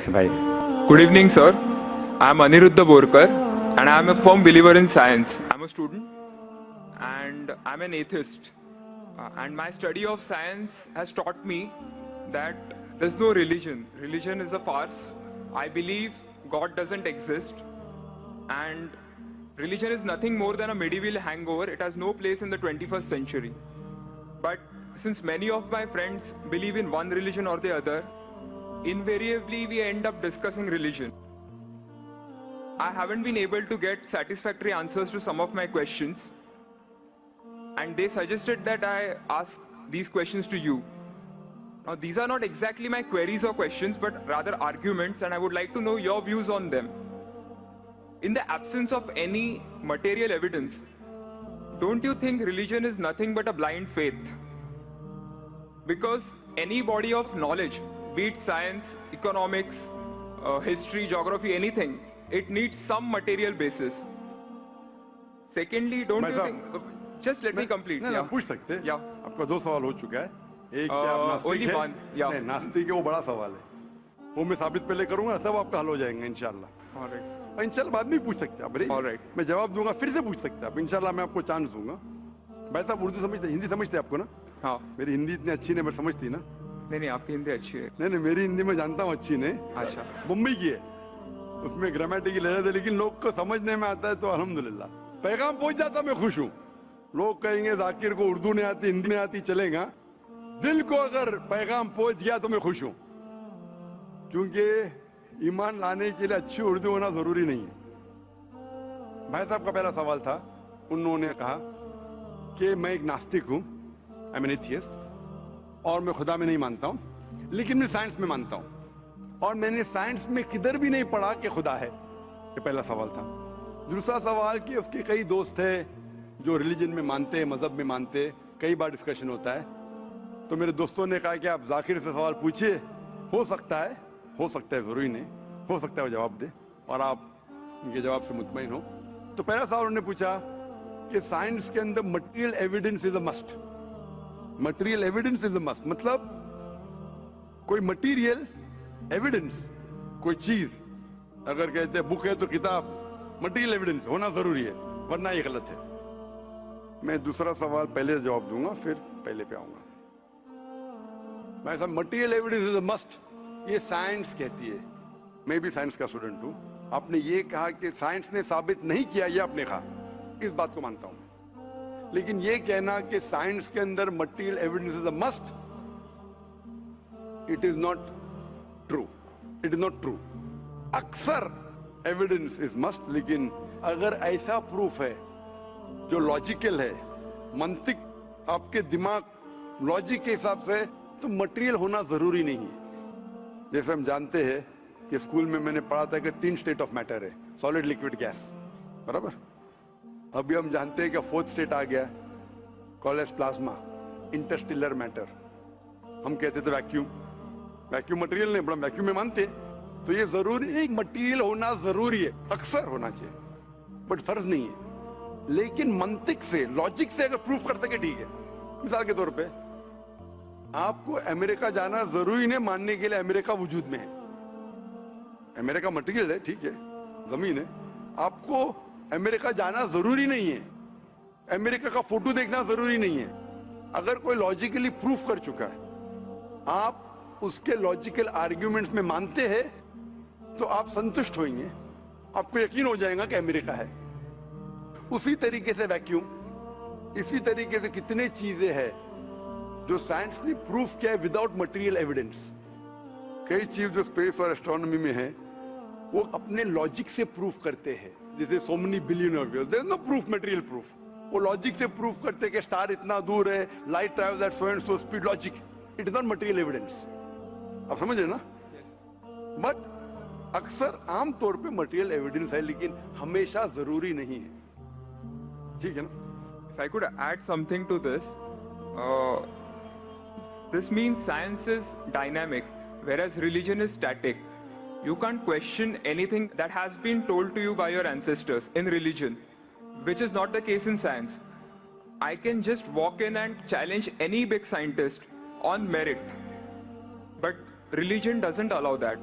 से भाई। Good evening, sir. I'm Aniruddha Borkar, and I'm a firm believer in science. I'm a student, and I'm an atheist. And my study of science has taught me that there's no religion. Religion is a farce. I believe God doesn't exist, and religion is nothing more than a medieval hangover. It has no place in the 21st century. But since many of my friends believe in one religion or the other, invariably we end up discussing religion. I haven't been able to get satisfactory answers to some of my questions, and they suggested that I ask these questions to you. Now, these are not exactly my queries or questions, but rather arguments, and I would like to know your views on them. In the absence of any material evidence, don't you think religion is nothing but a blind faith? Because any body of knowledge, be it science, economics, history, geography, anything, it needs some material basis. Secondly, don't you think... Just let me complete. नहीं, Yeah. पूछ सकते हैं। Yeah. आपका 2 सवाल हो चुका है। एक क्या आप नास्तिक only है? one, yeah. नहीं, नास्तिक है, वो बड़ा सवाल है। वो मैं साबित पहले करूंगा, सब आपका हल हो जाएंगे इंशाल्लाह। All right. और इंशाल्लाह बाद में भी पूछ सकते हैं आप। All right. मैं जवाब दूंगा, फिर से पूछ सकते हैं आप। इंशाल्लाह मैं आपको चांस दूंगा। भाई साहब उर्दू समझते, हिंदी समझते आपको ना? हाँ। मेरी हिंदी इतनी अच्छी नहीं, मैं समझती ना? नहीं, आपकी हिंदी अच्छी है। नहीं, मेरी हिंदी मैं जानता हूँ अच्छी नहीं। अच्छा। मुंबई की है, उसमें ग्रामेटिकल एरर है, लेकिन लोग को समझने में आता है तो अल्हम्दुलिल्लाह। पैगाम पहुंच जाता, मैं खुश हूँ। लोग कहेंगे जाकिर को उर्दू नहीं आती, हिंदी नहीं आती, चलेगा। दिल को अगर पैगाम पहुंच गया तो मैं खुश हूँ, क्योंकि ईमान लाने के लिए अच्छी उर्दू होना जरूरी नहीं है। भाई साहब का पहला सवाल था, उन्होंने कहा कि मैं एक नास्तिक हूँ, आई एम एन एथियस्ट, और मैं खुदा में नहीं मानता हूँ, लेकिन मैं साइंस में मानता हूँ, और मैंने साइंस में किधर भी नहीं पढ़ा कि खुदा है। ये पहला सवाल था। दूसरा सवाल कि उसके कई दोस्त थे जो रिलीजन में मानते हैं, मजहब में मानते हैं, कई बार डिस्कशन होता है, तो मेरे दोस्तों ने कहा कि आप जाकिर से सवाल पूछिए, हो सकता है जरूरी नहीं, हो सकता है वो जवाब दे और आप उनके जवाब से मुतमईन हो। तो पहला सवाल उन्होंने पूछा कि साइंस के अंदर material evidence is a must. Material evidence is a must मतलब कोई मटेरियल एविडेंस, कोई चीज अगर कहते हैं बुक है तो किताब, मटेरियल एविडेंस होना जरूरी है, वरना ये गलत है। मैं दूसरा सवाल पहले जवाब दूंगा, फिर पहले पे आऊंगा। मैं सब material evidence is a must, ये साइंस कहती है। मैं भी साइंस का स्टूडेंट हूं। आपने ये कहा कि साइंस ने साबित नहीं किया, ये आपने कहा, इस बात को मानता हूं, लेकिन ये कहना कि साइंस के अंदर material evidence is a must, it is not true. It is not true. अक्सर एविडेंस इज मस्ट, लेकिन अगर ऐसा प्रूफ है जो लॉजिकल है, मंतिक आपके दिमाग लॉजिक के हिसाब से, तो मटेरियल होना जरूरी नहीं है। जैसे हम जानते हैं कि स्कूल में मैंने पढ़ा था कि 3 स्टेट ऑफ मैटर है, सॉलिड, लिक्विड, गैस, बराबर। अभी हम जानते हैं कि 4th स्टेट आ गया, कॉलेज प्लाज्मा, इंटरस्टेलर मैटर। हम कहते थे वैक्यूम, वैक्यूम मटेरियल नहीं, बड़ा वैक्यूम में मानते। तो ये जरूरी है, मटेरियल होना जरूरी है, अक्सर होना चाहिए, बट फर्ज नहीं है। लेकिन मंतिक से, लॉजिक से अगर प्रूफ कर सके ठीक है। मिसाल के तौर पे आपको अमेरिका जाना जरूरी नहीं मानने के लिए अमेरिका वजूद में है। अमेरिका मटेरियल है, ठीक है, जमीन है। आपको अमेरिका जाना जरूरी नहीं है, अमेरिका का फोटो देखना जरूरी नहीं है। अगर कोई लॉजिकली प्रूफ कर चुका है, आप उसके लॉजिकल आर्ग्यूमेंट्स में मानते हैं, तो आप संतुष्ट होंगे, आपको यकीन हो जाएगा कि अमेरिका है। उसी तरीके से वैक्यूम, इसी तरीके से कितने चीजें हैं जो साइंस ने प्रूफ किया है विदाउट मटेरियल एविडेंस। कई चीज जो स्पेस और एस्ट्रोनॉमी में है, वो अपने लॉजिक से प्रूफ करते हैं, जैसे so many billion of years, there is no proof, material proof. वो लॉजिक से प्रूफ करते हैं कि स्टार इतना दूर है, light travels at so and so speed, logic, it is not material evidence. आप समझ रहे ना? बट अक्सर आमतौर पे मटेरियल एविडेंस है, लेकिन हमेशा जरूरी नहीं है, ठीक है ना? If I could add something to this, this means science is dynamic, whereas religion is static. You can't question anything that has been told to you by your ancestors in religion, which is not the case in science. I can just walk in and challenge any big scientist on merit, but religion doesn't allow that.